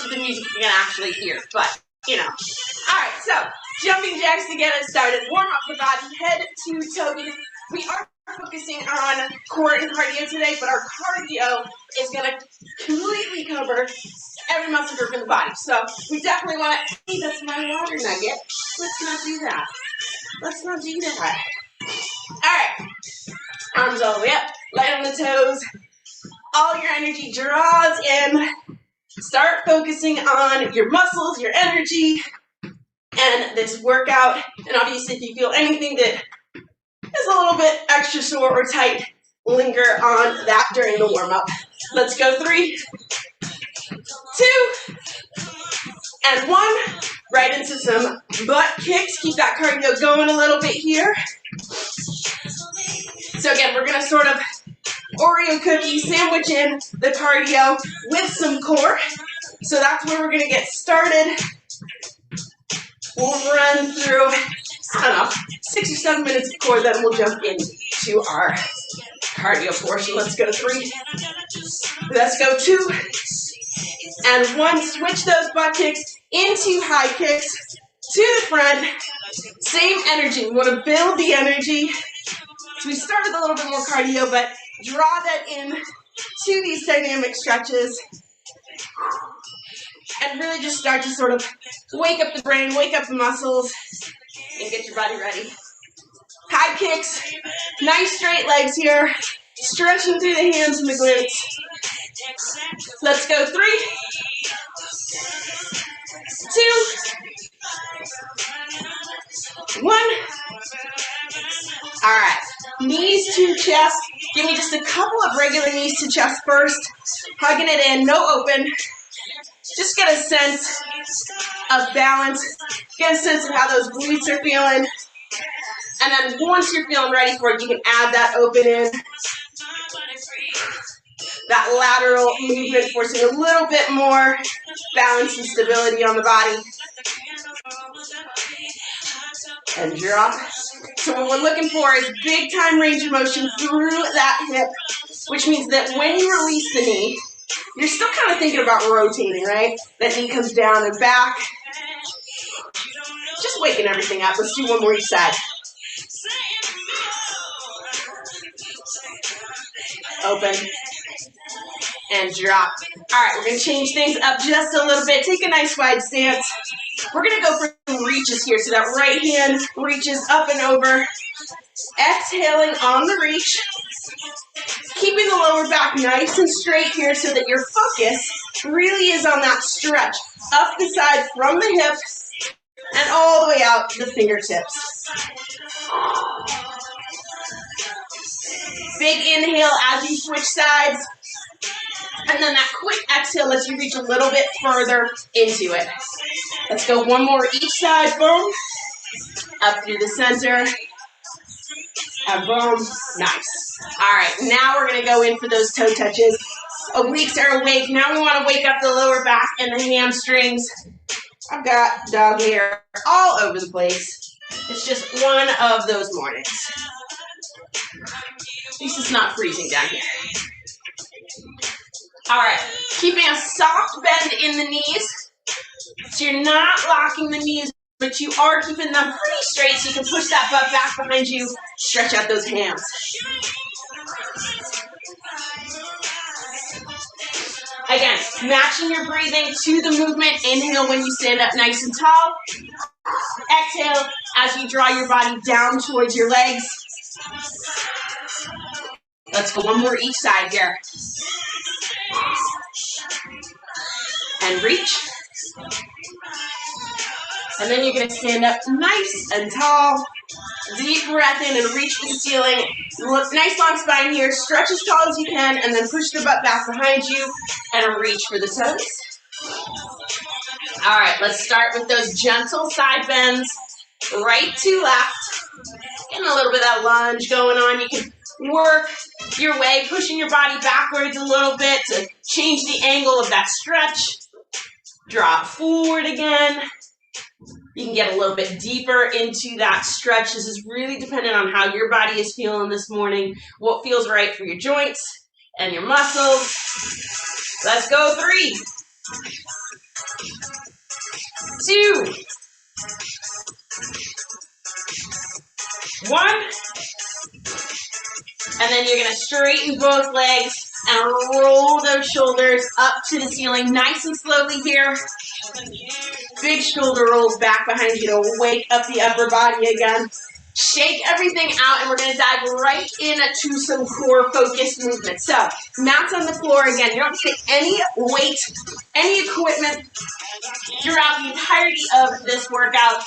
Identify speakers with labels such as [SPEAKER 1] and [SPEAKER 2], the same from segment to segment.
[SPEAKER 1] much of the music you can actually hear, but, you know. All right, so jumping jacks to get us started. Warm up the body, head to toe. We are focusing on core and cardio today, but our cardio is going to completely cover every muscle group in the body. So we definitely want to, hey, that's my water nugget. Let's not do that. Let's not do that. All right, arms all the way up, light on the toes. All your energy draws in. Start focusing on your muscles, your energy, and this workout. And obviously, if you feel anything that is a little bit extra sore or tight, linger on that during the warm-up. Let's go 3, 2, and 1. Right into some butt kicks. Keep that cardio going a little bit here. So again, we're going to sort of Oreo cookie sandwich in the cardio with some core. So that's where we're going to get started. We'll run through, I don't know, 6 or 7 minutes of core, then we'll jump into our cardio portion. Let's go 3. Let's go 2. And 1. Switch those butt kicks into high kicks to the front. Same energy. We want to build the energy. So we start with a little bit more cardio, but draw that in to these dynamic stretches. And really just start to sort of wake up the brain, wake up the muscles, and get your body ready. High kicks, nice straight legs here, stretching through the hands and the glutes. Let's go 3, 2, 1. All right, knees to chest. Give me just a couple of regular knees to chest first. Hugging it in, no open. Just get a sense of balance. Get a sense of how those glutes are feeling. And then once you're feeling ready for it, you can add that open in. That lateral movement, forcing a little bit more balance and stability on the body. And drop. So what we're looking for is big time range of motion through that hip, which means that when you release the knee, you're still kind of thinking about rotating, right? That knee comes down and back. Just waking everything up. Let's do one more each side. Open. And drop. All right, we're going to change things up just a little bit. Take a nice wide stance. We're going to go for some reaches here. So that right hand reaches up and over. Exhaling on the reach. Keeping the lower back nice and straight here so that your focus really is on that stretch. Up the side from the hips and all the way out to the fingertips. Big inhale as you switch sides. And then that quick exhale lets you reach a little bit further into it. Let's go one more each side. Boom. Up through the center. And boom. Nice. All right, now we're going to go in for those toe touches. Obliques are awake. Now we want to wake up the lower back and the hamstrings. I've got dog hair all over the place. It's just one of those mornings. At least it's not freezing down here. All right, keeping a soft bend in the knees. So you're not locking the knees, but you are keeping them pretty straight so you can push that butt back behind you, stretch out those hams. Again, matching your breathing to the movement. Inhale when you stand up nice and tall. Exhale as you draw your body down towards your legs. Let's go one more each side here. And reach. And then you're going to stand up nice and tall. Deep breath in and reach for the ceiling. Nice long spine here. Stretch as tall as you can and then push the butt back behind you and reach for the toes. All right, let's start with those gentle side bends. Right to left. Getting a little bit of that lunge going on. You can work your way, pushing your body backwards a little bit to change the angle of that stretch. Drop forward again. You can get a little bit deeper into that stretch. This is really dependent on how your body is feeling this morning, what feels right for your joints and your muscles. Let's go 3, 2, 1, and then you're going to straighten both legs and roll those shoulders up to the ceiling nice and slowly here. Big shoulder rolls back behind you to wake up the upper body again. Shake everything out, and we're going to dive right into some core focused movement. So, mats on the floor again. You don't take any weight, any equipment throughout the entirety of this workout.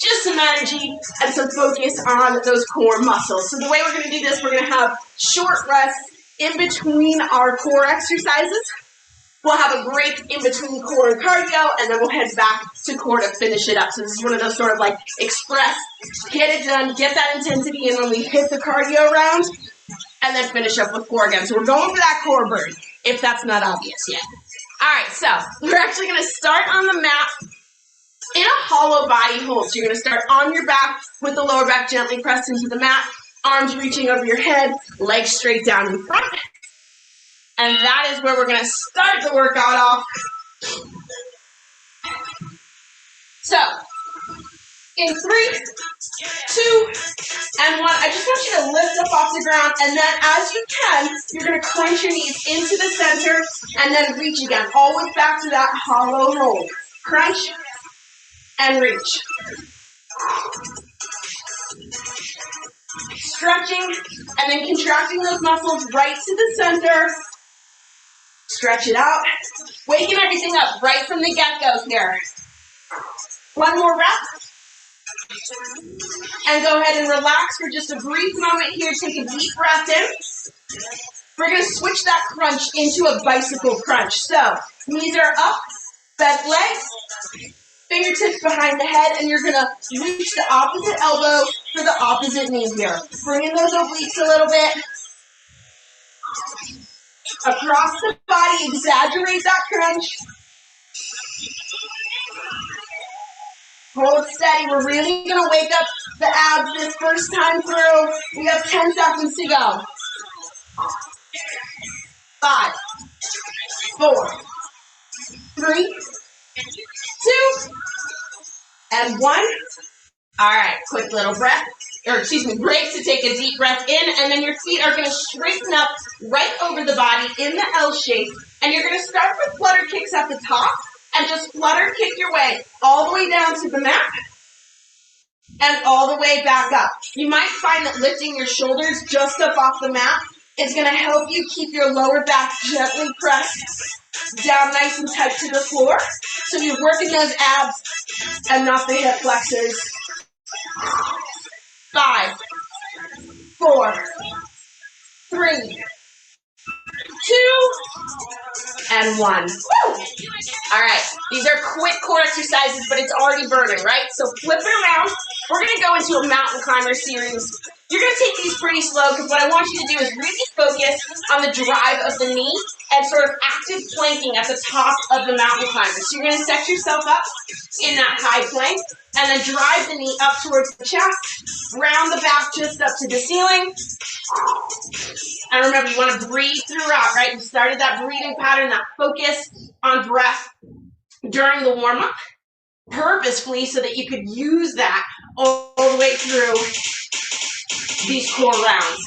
[SPEAKER 1] Just some energy and some focus on those core muscles. So the way we're going to do this, we're going to have short rests in between our core exercises. We'll have a break in between core and cardio, and then we'll head back to core to finish it up. So this is one of those sort of like express, get it done, get that intensity in when we hit the cardio round, and then finish up with core again. So we're going for that core burn, if that's not obvious yet. All right, so we're actually going to start on the mat in a hollow body hold. So you're going to start on your back with the lower back gently pressed into the mat, arms reaching over your head, legs straight down in front. And that is where we're going to start the workout off. So, in 3, 2, and 1, I just want you to lift up off the ground, and then as you can, you're going to clench your knees into the center, and then reach again. Always back to that hollow hold. Crunch, and reach. Stretching, and then contracting those muscles right to the center. Stretch it out. Waking everything up right from the get-go here. One more rep. And go ahead and relax for just a brief moment here. Take a deep breath in. We're going to switch that crunch into a bicycle crunch. So, knees are up, bent legs, fingertips behind the head, and you're going to reach the opposite elbow for the opposite knee here. Bring in those obliques a little bit. Across the body, exaggerate that crunch. Hold steady. We're really going to wake up the abs this first time through. We have 10 seconds to go. 5, 4, 3, 2, and 1. All right, quick little breath. Break to take a deep breath in, and then your feet are going to straighten up right over the body in the L shape. And you're going to start with flutter kicks at the top, and just flutter kick your way all the way down to the mat, and all the way back up. You might find that lifting your shoulders just up off the mat is going to help you keep your lower back gently pressed down nice and tight to the floor. So you're working those abs and not the hip flexors. 5, 4, 3, 2, and 1. Woo! All right, these are quick core exercises, but it's already burning, right? So flip it around. We're going to go into a mountain climber series. You're going to take these pretty slow because what I want you to do is really focus on the drive of the knee and sort of active planking at the top of the mountain climber. So you're going to set yourself up in that high plank and then drive the knee up towards the chest, round the back just up to the ceiling. And remember, you want to breathe throughout, right? We started that breathing pattern, that focus on breath during the warm-up purposefully so that you could use that all the way through these core rounds.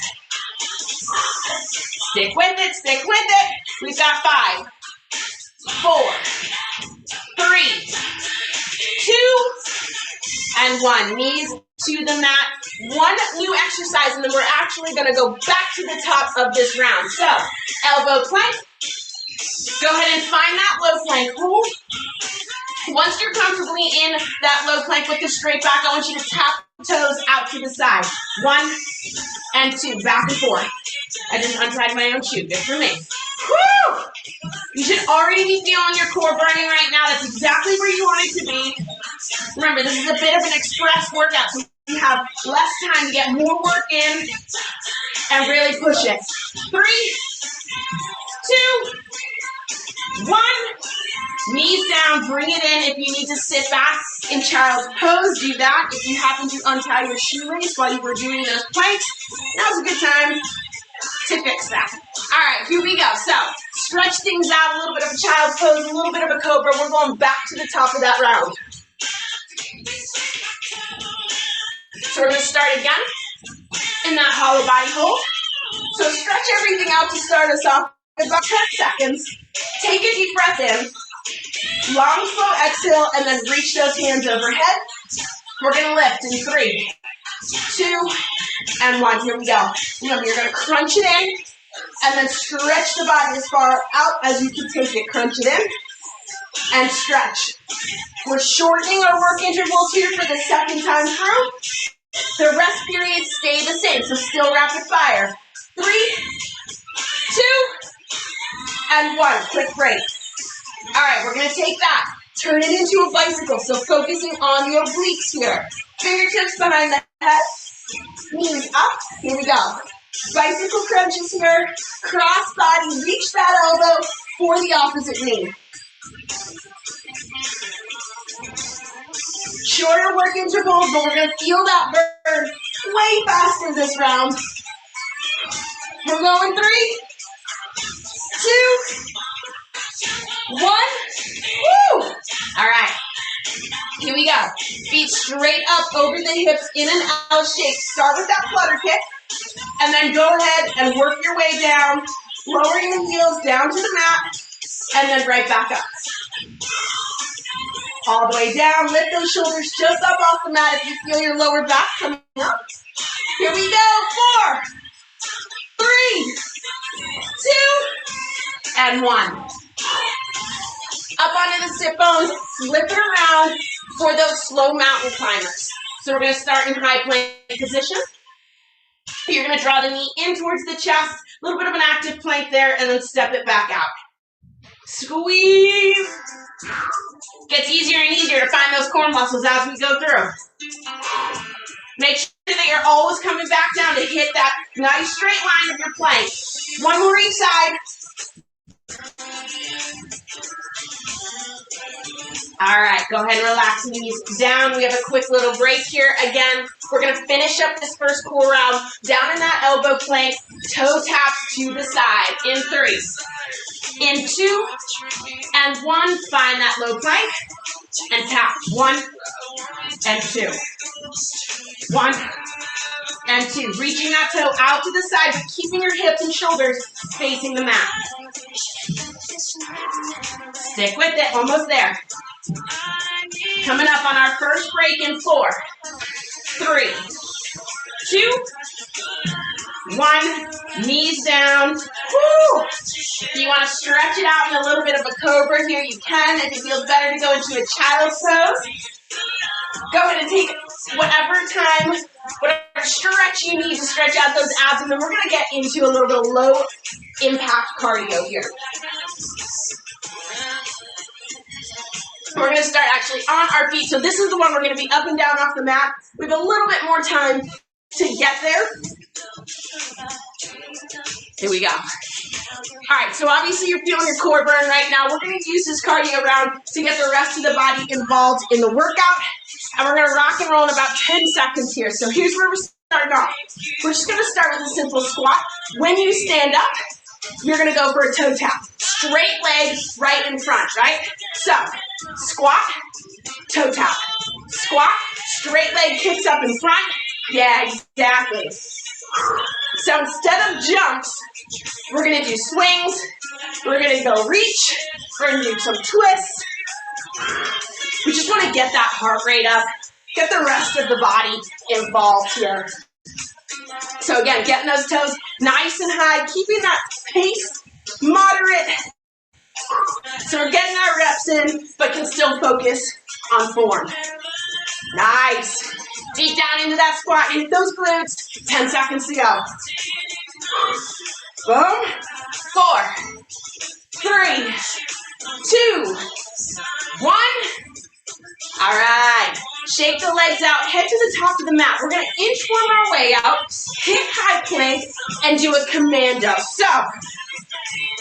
[SPEAKER 1] Stick with it, stick with it. We've got 5, 4, 3, 2, and 1. Knees to the mat. One new exercise, and then we're actually going to go back to the top of this round. So, elbow plank. Go ahead and find that low plank hold. Once you're comfortably in that low plank with the straight back, I want you to tap toes out to the side. 1 and 2, back and forth. I just untied my own shoe. Good for me. Woo! You should already be feeling your core burning right now. That's exactly where you want it to be. Remember, this is a bit of an express workout, so you have less time to get more work in and really push it. 3, 2, 1. Knees down, bring it in. If you need to sit back in child's pose, do that. If you happen to untie your shoelace while you were doing those planks, now's a good time to fix that. All right, here we go. So, stretch things out, a little bit of a child's pose, a little bit of a cobra. We're going back to the top of that round. So we're going to start again in that hollow body hold. So stretch everything out to start us off about 10 seconds. Take a deep breath in. Long, slow exhale, and then reach those hands overhead. We're going to lift in 3, 2, and 1. Here we go. Remember, you're going to crunch it in, and then stretch the body as far out as you can take it. Crunch it in, and stretch. We're shortening our work intervals here for the second time through. The rest periods stay the same, so still rapid fire. 3, 2, and 1. Quick break. All right, we're going to take that. Turn it into a bicycle, so focusing on the obliques here. Fingertips behind the head. Knees up. Here we go. Bicycle crunches here. Cross body. Reach that elbow for the opposite knee. Shorter work intervals, but we're going to feel that burn way faster this round. We're going 3, 2, 1. Woo! All right. Here we go. Feet straight up over the hips in an L shape. Start with that flutter kick. And then go ahead and work your way down, lowering the heels down to the mat, and then right back up. All the way down, lift those shoulders just up off the mat if you feel your lower back coming up. Here we go, 4, 3, 2, and 1. Up onto the sit bones, flip it around for those slow mountain climbers. So we're going to start in high plank position. You're going to draw the knee in towards the chest, a little bit of an active plank there, and then step it back out. Squeeze. Gets easier and easier to find those core muscles as we go through. Make sure that you're always coming back down to hit that nice straight line of your plank. One more each side. All right, go ahead and relax knees down. We have a quick little break here. Again, we're going to finish up this first core round down in that elbow plank, toe taps to the side in 3. In 2, and 1, find that low plank, and tap. 1, and 2. 1, and 2. Reaching that toe out to the side, but keeping your hips and shoulders facing the mat. Stick with it, almost there. Coming up on our first break in 4, 3, 2, 1, knees down. Woo! If you want to stretch it out in a little bit of a cobra here, you can. If it feels better to go into a child's pose, go ahead and take whatever time, whatever stretch you need to stretch out those abs, and then we're going to get into a little bit of low impact cardio here. We're going to start actually on our feet. So this is the one we're going to be up and down off the mat. We have a little bit more time to get there. Here we go. All right, so obviously you're feeling your core burn right now. We're going to use this cardio round to get the rest of the body involved in the workout. And we're going to rock and roll in about 10 seconds here. So here's where we're starting off. We're just going to start with a simple squat. When you stand up, you're going to go for a toe tap. Straight leg right in front, right? So, squat, toe tap. Squat, straight leg kicks up in front. Yeah, exactly. So instead of jumps, we're going to do swings. We're going to go reach. We're going to do some twists. We just want to get that heart rate up. Get the rest of the body involved here. So again, getting those toes nice and high, keeping that pace moderate. So we're getting our reps in, but can still focus on form. Nice. Deep down into that squat, hit those glutes. 10 seconds to go. Boom. 4, 3, 2, 1. All right. Shake the legs out. Head to the top of the mat. We're going to inchworm our way out. Hit high plank and do a commando. So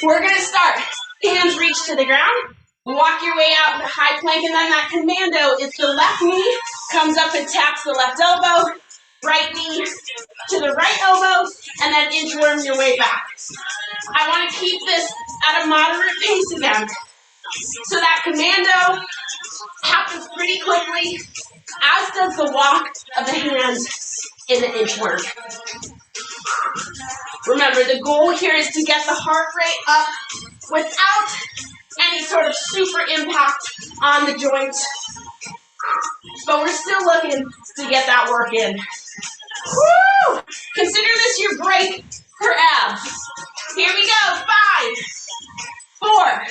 [SPEAKER 1] we're going to start. Hands reach to the ground. Walk your way out into high plank, and then that commando is the left knee comes up and taps the left elbow, right knee to the right elbow, and then inchworm your way back. I want to keep this at a moderate pace again. So that commando happens pretty quickly. as does the walk of the hands in the inchworm. Remember, the goal here is to get the heart rate up without any sort of super impact on the joints. But we're still looking to get that work in. Woo! Consider this your break for abs. Here we go. 5, 4,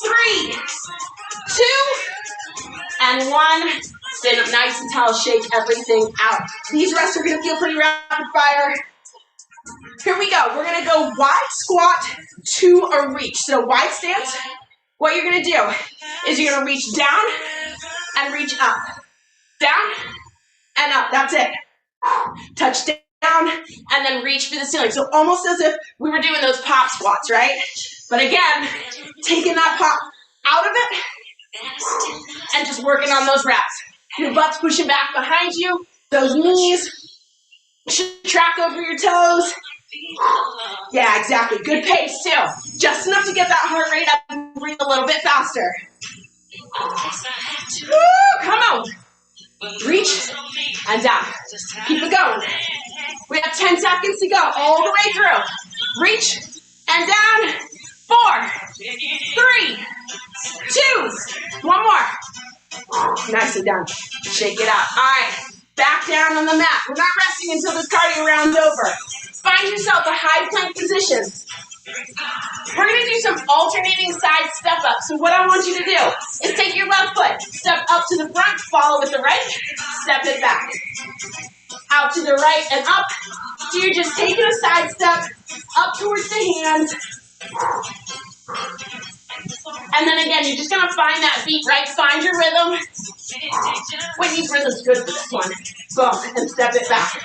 [SPEAKER 1] 3, 2, and 1. Stand up nice and tall. Shake everything out. These rests are going to feel pretty rapid fire. Here we go. We're going to go wide squat to a reach. So wide stance. What you're going to do is you're going to reach down and reach up. Down and up. That's it. Touch down and then reach for the ceiling. So almost as if we were doing those pop squats, right? But again, taking that pop out of it and just working on those reps. Your butt's pushing back behind you. Those knees should track over your toes. Yeah, exactly. Good pace too. Just enough to get that heart rate up and breathe a little bit faster. Woo, come on. Reach and down. Keep it going. We have 10 seconds to go all the way through. Reach and down. 4, 3, 2, one more. Nicely done. Shake it out. All right, back down on the mat. We're not resting until this cardio round's over. Find yourself a high plank position. We're going to do some alternating side step up. So what I want you to do is take your left foot, step up to the front, follow with the right, step it back. Out to the right and up. So you're just taking a side step up towards the hands. And then again, you're just going to find that beat, right? Find your rhythm. Whitney's rhythm's good for this one. Boom, and step it back.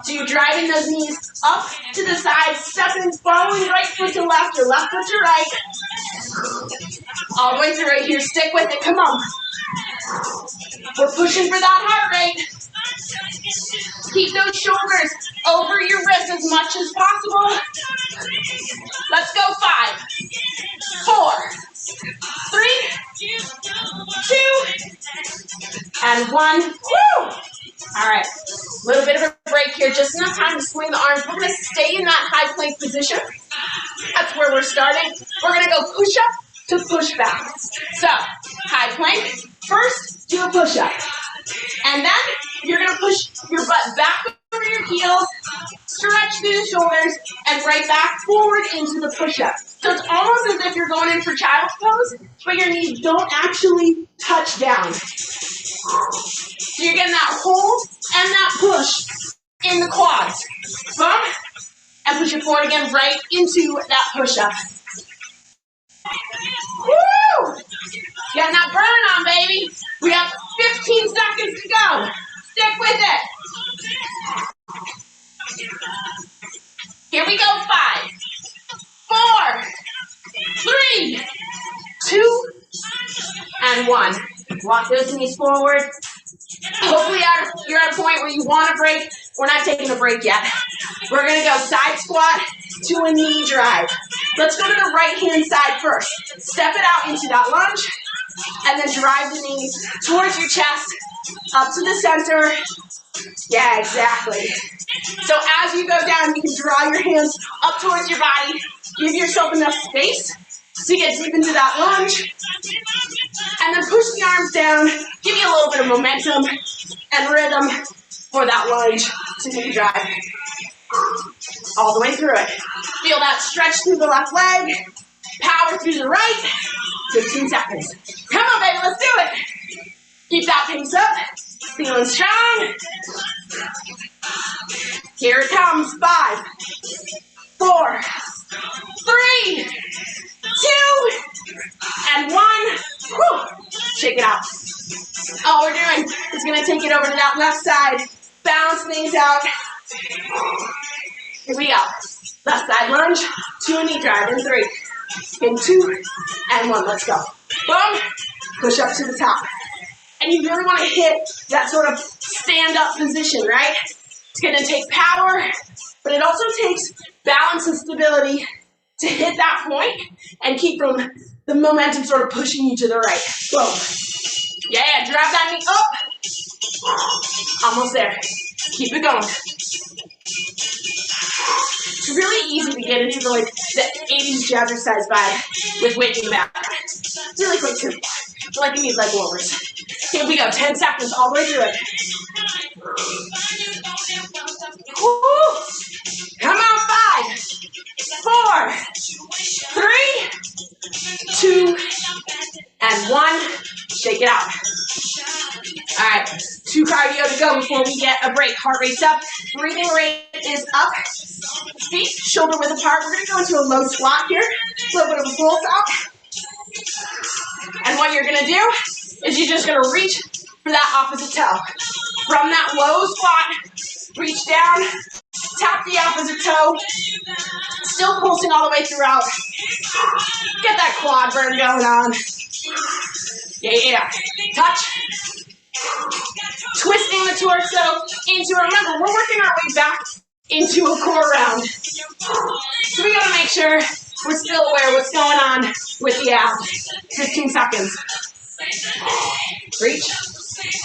[SPEAKER 1] So you're driving those knees up to the side, stepping, following right foot to left or left foot to right. All the way through right here. Stick with it. Come on. We're pushing for that heart rate. Keep those shoulders over your wrists as much as possible. Let's go. 5, 4, 3, 2, and 1. Woo! All right. A little bit of a break here. Just enough time to swing the arms. We're going to stay in that high plank position. That's where we're starting. We're going to go push up to push back. So, high plank. First, do a push up. And then you're going to push your butt back over your heels, stretch through the shoulders, and right back forward into the push-up. So it's almost as if you're going in for child's pose, but your knees don't actually touch down. So you're getting that hold and that push in the quads. Boom, and push it forward again right into that push-up. Woo! Getting that burn on, baby. We have 15 seconds to go. Stick with it. Here we go. 5, 4, 3, 2, and 1. Walk those knees forward. Hopefully you're at a point where you want a break. We're not taking a break yet. We're going to go side squat to a knee drive. Let's go to the right hand side first. Step it out into that lunge, and then drive the knees towards your chest, up to the center. Yeah, exactly. So as you go down, you can draw your hands up towards your body. Give yourself enough space to get deep into that lunge. And then push the arms down. Give you a little bit of momentum and rhythm for that lunge to take a drive. All the way through it. Feel that stretch through the left leg. Power through the right. 15 seconds. Come on, baby, let's do it. Keep that pace up. Feeling strong. Here it comes. 5, 4, 3, 2, and 1. Whew. Shake it out. All we're doing is going to take it over to that left side. Balance things out. Here we go. Left side lunge to a knee drive in 3, in 2, and 1. Let's go. Boom. Push up to the top. And you really want to hit that sort of stand-up position, right? It's going to take power, but it also takes balance and stability to hit that point and keep from the momentum sort of pushing you to the right. Boom. Yeah, drop that knee up. Almost there. Keep it going. It's really easy to get into the 80s jazzercise vibe with weight in the back. Really quick too. Like you need leg warmers. Here we go. 10 seconds all the way through it. Woo! Come on, 5, 4, 3, 2, and 1. Shake it out. All right, 2 cardio to go before we get a break. Heart rate's up. Breathing rate is up. Feet shoulder width apart. We're going to go into a low squat here. A little bit of a full stop. And what you're going to do is you're just going to reach for that opposite toe. From that low squat, reach down, tap the opposite toe. Still pulsing all the way throughout. Get that quad burn going on. Yeah. Touch. Twisting the torso into, remember, we're working our way back into a core round. So we gotta make sure we're still aware of what's going on with the abs. 15 seconds. Reach.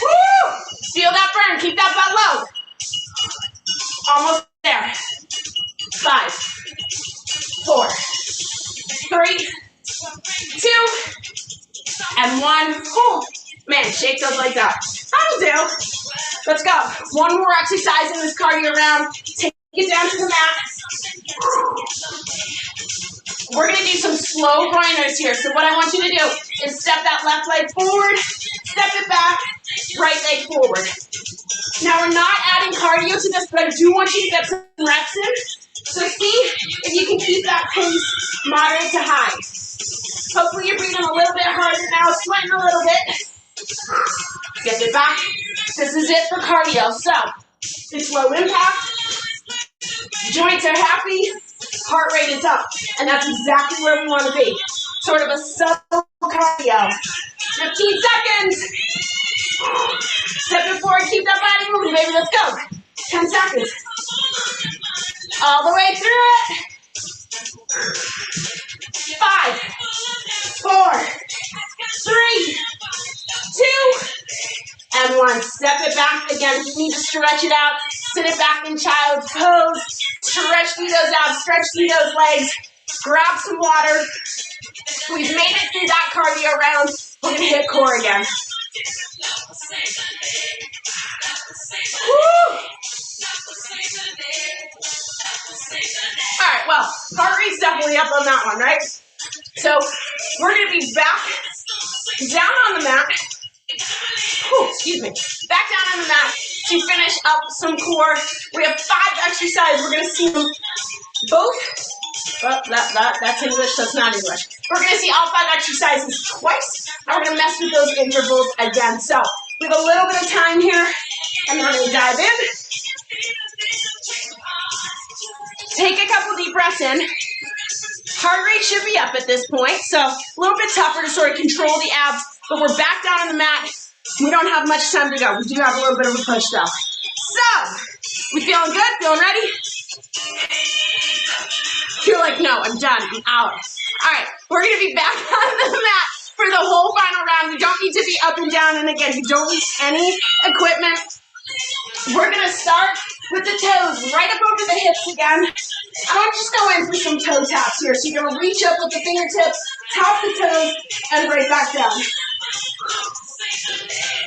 [SPEAKER 1] Woo! Feel that burn, keep that butt low. Almost there. 5, 4, 3, 2, and 1. Cool. Man, shake those legs out. That'll do. Let's go. One more exercise in this cardio round. Take it down to the mat. We're going to do some slow groiners here. So what I want you to do is step that left leg forward, step it back, right leg forward. Now we're not adding cardio to this, but I do want you to get some reps in. So see if you can keep that pace moderate to high. Hopefully you're breathing a little bit harder now, sweating a little bit. Get it back. This is it for cardio. So, it's low impact. Joints are happy. Heart rate is up. And that's exactly where we want to be. Sort of a subtle cardio. 15 seconds. Step it forward. Keep that body moving, baby. Let's go. 10 seconds. All the way through it. 5, 4, 3, 2, and 1. Step it back. Again, if you need to stretch it out, sit it back in child's pose. Stretch through those abs, stretch through those legs. Grab some water. We've made it through that cardio round. We're going to hit core again. Woo! All right, well, heart rate's definitely up on that one, right? So we're going to be back down on the mat. Whew, excuse me. Back down on the mat to finish up some core. We have 5 exercises. We're going to see them both. Well, that's English, that's not English. We're going to see all 5 exercises twice, and we're going to mess with those intervals again. So we have a little bit of time here, and then we're going to dive in. Take a couple deep breaths in. Heart rate should be up at this point, so a little bit tougher to sort of control the abs, but we're back down on the mat. We don't have much time to go. We do have a little bit of a push though. So, we feeling good? Feeling ready? You're like, no, I'm done. I'm out. All right, we're going to be back on the mat for the whole final round. You don't need to be up and down, and again, you don't need any equipment. We're going to start with the toes right up over the hips again. I want you to go in for some toe taps here. So you're going to reach up with the fingertips, tap the toes, and right back down.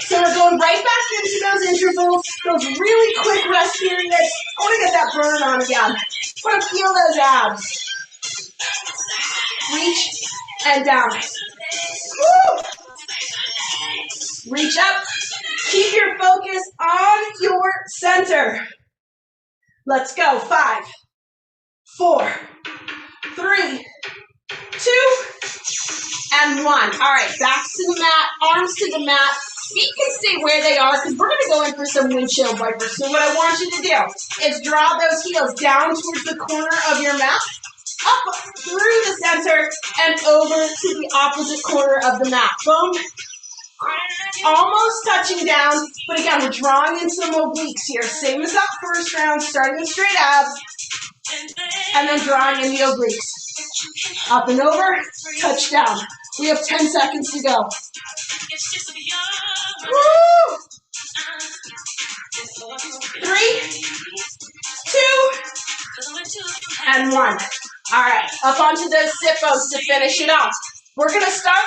[SPEAKER 1] So we're going right back into those intervals, those really quick rest periods. I want to get that burn on again. I want to feel those abs. Reach and down. Woo! Reach up. Keep your focus on your center. Let's go. 5, 4, 3, 2, and 1. All right, back to the mat, arms to the mat. Feet can stay where they are because we're going to go in for some windshield wipers. So what I want you to do is draw those heels down towards the corner of your mat, up through the center, and over to the opposite corner of the mat. Boom. Almost touching down, but again, we're drawing in some obliques here. Same as that first round, starting with straight abs, and then drawing in the obliques. Up and over, touch down. We have 10 seconds to go. Woo! 3, 2, and 1. All right, up onto those sit bones to finish it off. We're going to start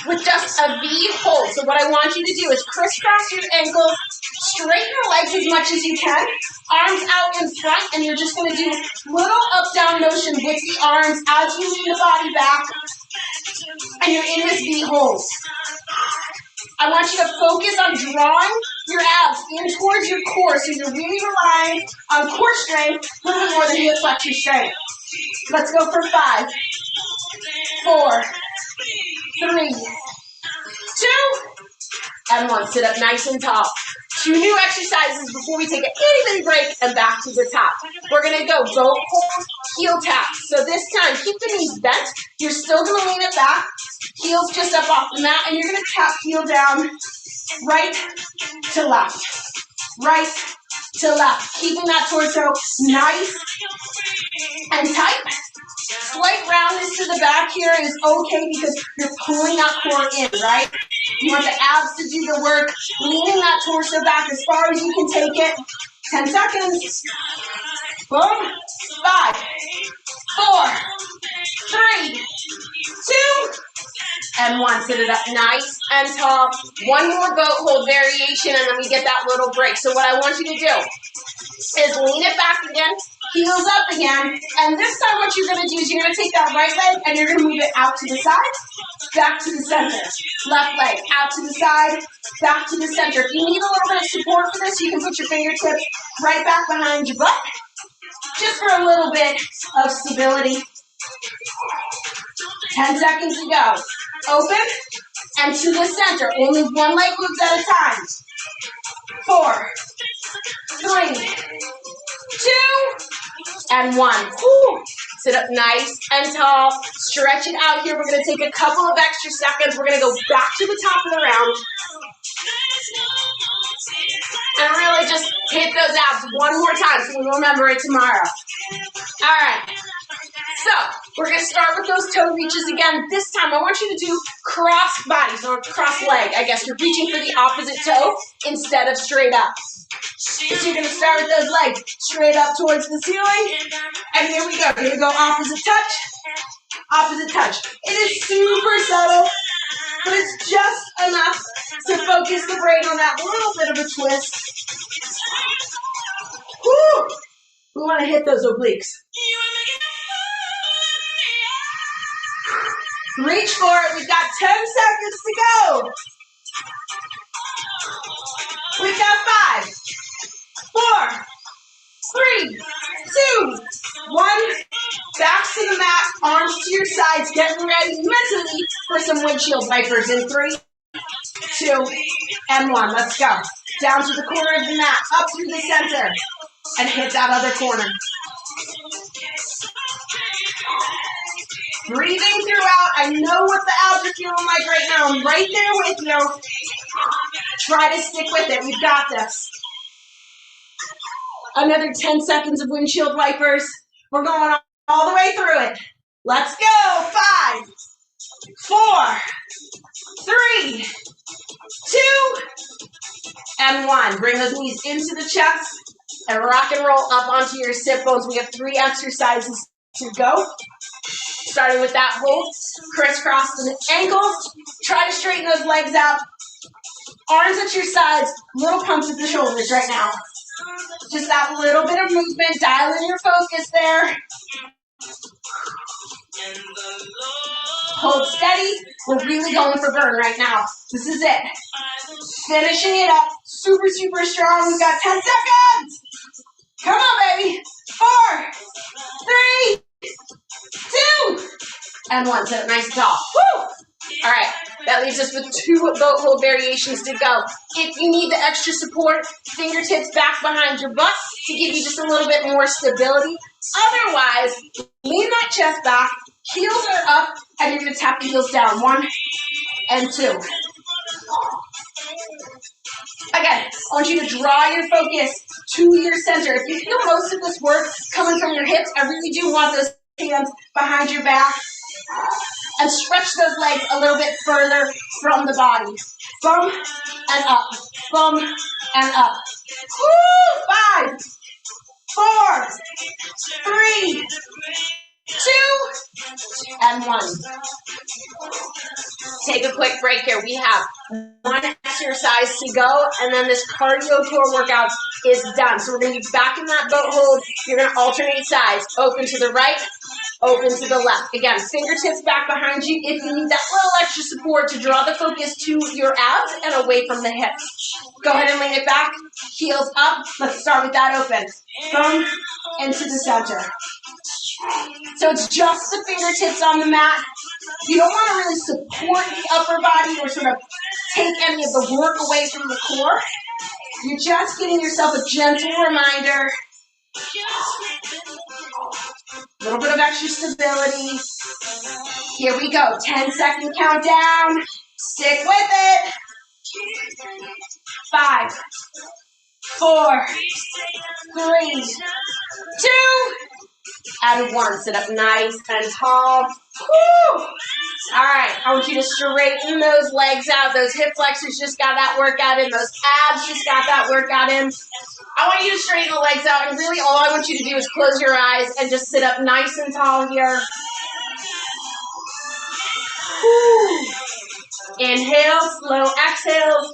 [SPEAKER 1] with just a V hold. So what I want you to do is crisscross your ankles, straighten your legs as much as you can, arms out in front, and you're just going to do little up-down motion with the arms as you lean the body back, and you're in this V hold. I want you to focus on drawing your abs in towards your core, so you're really relying on core strength a little bit more than hip flexor strength. Let's go for 5, 4, 3, 2, and 1. Sit up nice and tall. 2 new exercises before we take an itty-bitty break and back to the top. We're going to go goat hold, heel tap. So this time, keep the knees bent. You're still going to lean it back. Heels just up off the mat, and you're going to tap heel down, right to left, right to left. Keeping that torso nice and tight. Slight roundness to the back here is okay because you're pulling that core in, right? You want the abs to do the work, leaning that torso back as far as you can take it. 10 seconds. Boom. 5, 4, 3, 2, and 1. Sit it up nice and tall. One more goat hold variation, and then we get that little break. So what I want you to do is lean it back again, heels up again, and this time what you're going to do is you're going to take that right leg and you're going to move it out to the side, back to the center. Left leg out to the side, back to the center. If you need a little bit of support for this, you can put your fingertips right back behind your butt, just for a little bit of stability. 10 seconds to go. Open and to the center. Only one leg moves at a time. 4, 3, 2, and 1. Whew. Sit up nice and tall. Stretch it out here. We're going to take a couple of extra seconds. We're going to go back to the top of the round. And really just hit those abs one more time so we remember it tomorrow. All right. So we're going to start with those toe reaches again. This time I want you to do cross bodies or cross leg. I guess you're reaching for the opposite toe instead of straight up. So you're going to start with those legs straight up towards the ceiling. And here we go. Here we go. Opposite touch. Opposite touch. It is super subtle, but it's just enough to focus the brain on that little bit of a twist. Woo! We want to hit those obliques. Reach for it. We've got 10 seconds to go. We've got 5, 4, 3, 2, 1. Back to the mat, arms to your sides, getting ready mentally for some windshield wipers in 3, 2, and 1. Let's go. Down to the corner of the mat, up through the center, and hit that other corner. Breathing throughout. I know what the abs are feeling like right now. I'm right there with you. Try to stick with it. We've got this. Another 10 seconds of windshield wipers. We're going all the way through it. Let's go. 5, 4, 3, 2, and 1. Bring those knees into the chest and rock and roll up onto your sit bones. We have 3 exercises to go. Starting with that hold, crisscross the ankles. Try to straighten those legs out. Arms at your sides, little pumps at the shoulders right now. Just that little bit of movement, dial in your focus there. Hold steady. We're really going for burn right now. This is it. Finishing it up. Super, super strong. We've got 10 seconds. Come on, baby. 4, 3, 2, and 1. Set it nice and tall. Woo! All right, that leaves us with 2 goat hold variations to go. If you need the extra support, fingertips back behind your butt to give you just a little bit more stability. Otherwise, lean that chest back, heels are up, and you're going to tap the heels down. 1 and 2. Again, I want you to draw your focus to your center. If you feel most of this work coming from your hips, I really do want those hands behind your back and stretch those legs a little bit further from the body. Thumb and up, thumb and up. Woo! 5, 4, 3, 2, and 1. Take a quick break here. We have one exercise to go, and then this cardio core workout is done. So we're going to be back in that boat hold. You're going to alternate sides. Open to the right, open to the left. Again, fingertips back behind you if you need that little extra support to draw the focus to your abs and away from the hips. Go ahead and lean it back, heels up. Let's start with that open. Thumb into the center. So it's just the fingertips on the mat. You don't want to really support the upper body or sort of take any of the work away from the core. You're just giving yourself a gentle reminder. A little bit of extra stability. Here we go. 10-second countdown. Stick with it. 5, 4, 3, 2, and 1. Sit up nice and tall. Woo! All right, I want you to straighten those legs out. Those hip flexors just got that workout in. Those abs just got that workout in. I want you to straighten the legs out, and really all I want you to do is close your eyes and just sit up nice and tall here. Woo. Inhale, slow exhale.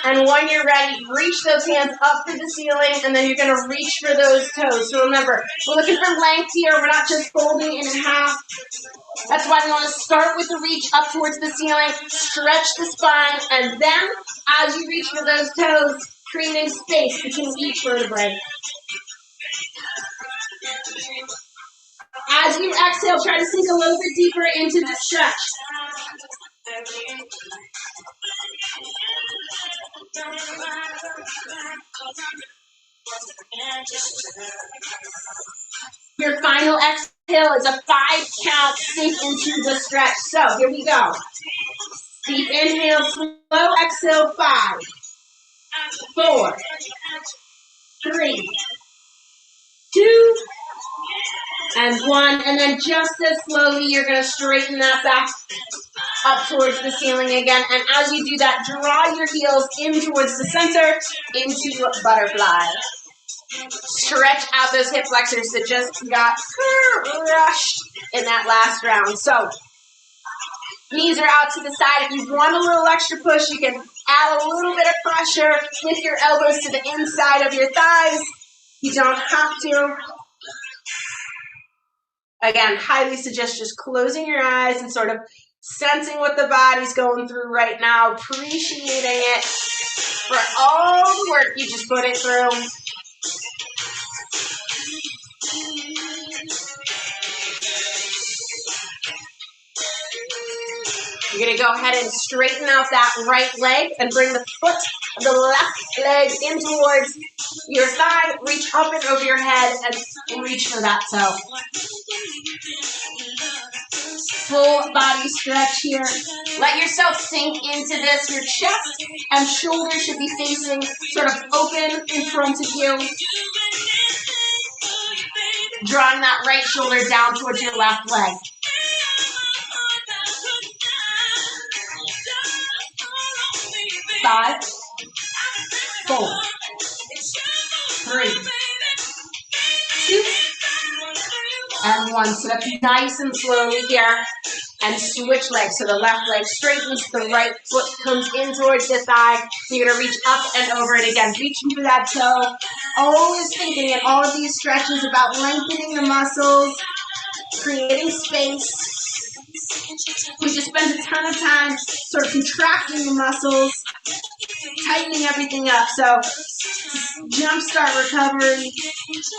[SPEAKER 1] And when you're ready, reach those hands up to the ceiling, and then you're going to reach for those toes. So remember, we're looking for length here. We're not just folding in half. That's why we want to start with the reach up towards the ceiling, stretch the spine, and then as you reach for those toes, creating space between each vertebrae. As you exhale, try to sink a little bit deeper into the stretch. Your final exhale is a 5-count sink into the stretch. So here we go. Deep inhale, slow exhale, 5, 4, 3, 2, and 1. And then just as slowly, you're going to straighten that back up towards the ceiling again. And as you do that, draw your heels in towards the center into butterfly. Stretch out those hip flexors that just got crushed in that last round. So knees are out to the side. If you want a little extra push, you can add a little bit of pressure with your elbows to the inside of your thighs. You don't have to. Again, highly suggest just closing your eyes and sort of sensing what the body's going through right now, appreciating it for all the work you just put it through. You're going to go ahead and straighten out that right leg and bring the left leg in towards your thigh. Reach up and over your head and reach for that toe. Full body stretch here. Let yourself sink into this. Your chest and shoulders should be facing sort of open in front of you. Drawing that right shoulder down towards your left leg. 5, 4, 3, 2, and 1. Sit up nice and slowly here and switch legs. So the left leg straightens, the right foot comes in towards the thigh. You're going to reach up and over it again, reaching for that toe. Always thinking in all of these stretches about lengthening the muscles, creating space. We just spend a ton of time sort of contracting the muscles, tightening everything up. So jumpstart recovery,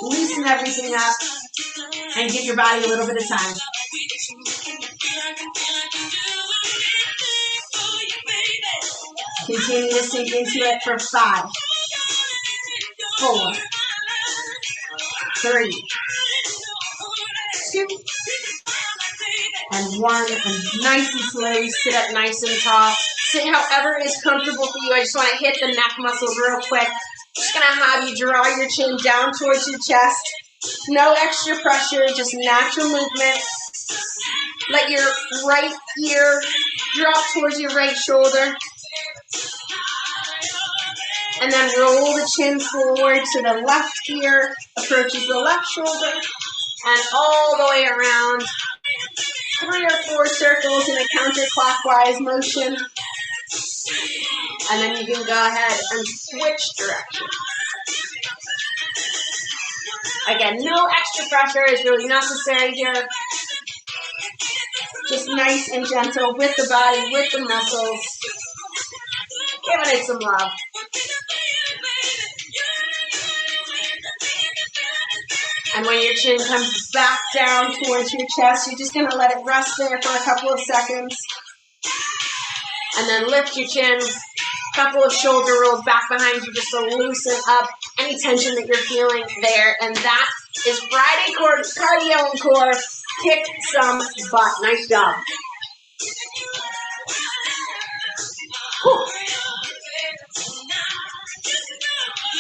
[SPEAKER 1] loosen everything up, and give your body a little bit of time. Continue to sink into it for 5, 4, 3, 2, and 1. And nice and slow, sit up nice and tall. Sit however is comfortable for you. I just want to hit the neck muscles real quick. Just going to have you draw your chin down towards your chest. No extra pressure, just natural movement. Let your right ear drop towards your right shoulder. And then roll the chin forward to the left ear, approaches the left shoulder, and all the way around. 3 or 4 circles in a counterclockwise motion. And then you can go ahead and switch direction. Again, no extra pressure is really necessary here. Just nice and gentle with the body, with the muscles. Giving it some love. And when your chin comes back down towards your chest, you're just going to let it rest there for a couple of seconds. And then lift your chin. Couple of shoulder rolls back behind you just to loosen up any tension that you're feeling there. And that is Friday cardio and core. Kick some butt. Nice job.